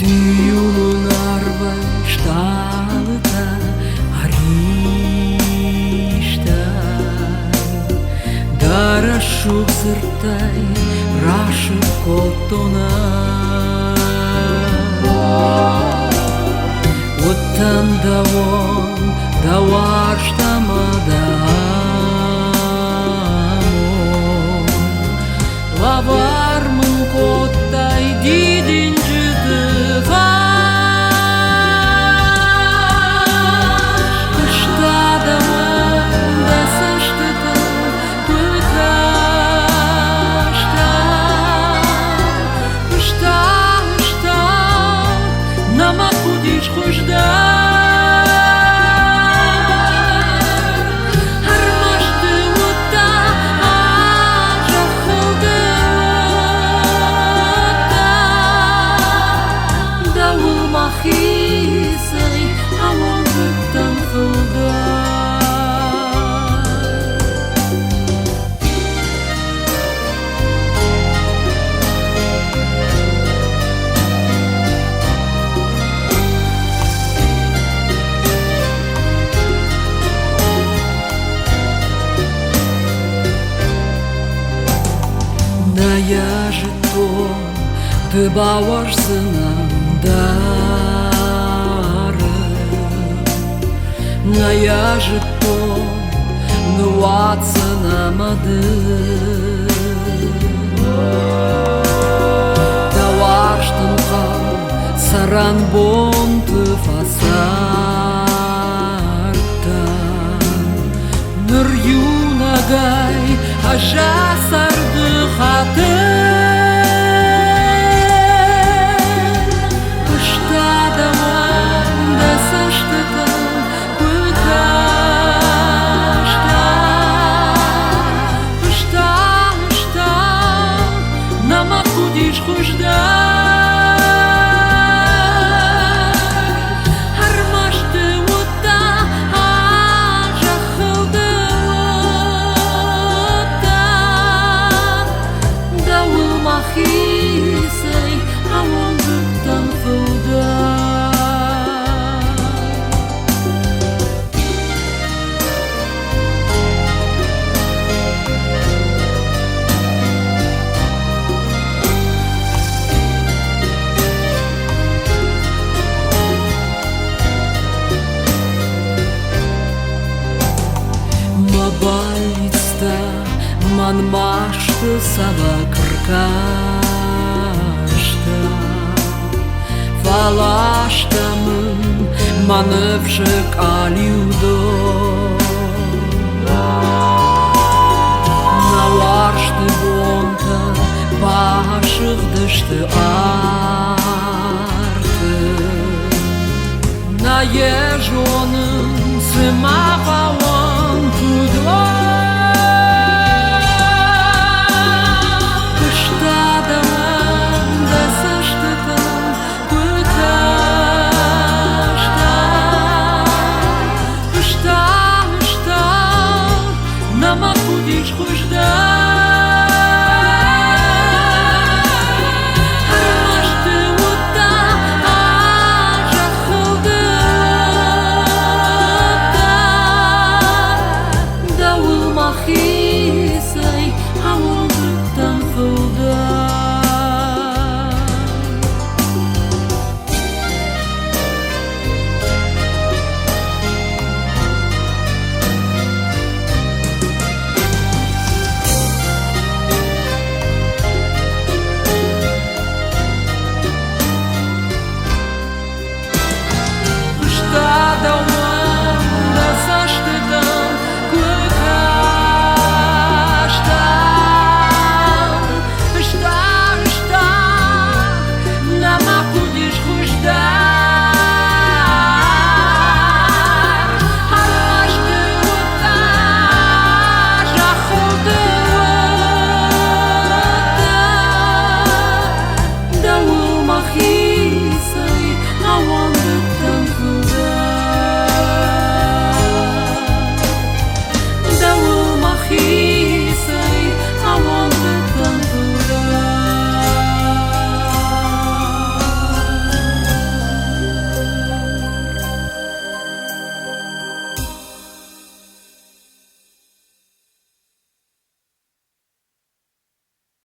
Tüyünün arvay ştalda arişta Daraşuk sırtay raşık kotona Uttan davon davarştamadamon Lavarmın kottay didinci dıvar Kıştadamın da saçtıda kutaşta Kışta nama kudiş kuşda Я жито ты баварсына дары На я жито нуатсына мады Даварштын қал саран бонты фасарттан Нұр юнагай ажа сарды хаты Кыштадаман да саштыда куташта Кышта нама кудиш хужда Say, I won't look down for Ma balista, man maştı sava kırkaşta Falaştamın manıvşık aliyudo Navarştı bonta başık dıştı artık Na jeżonym symawał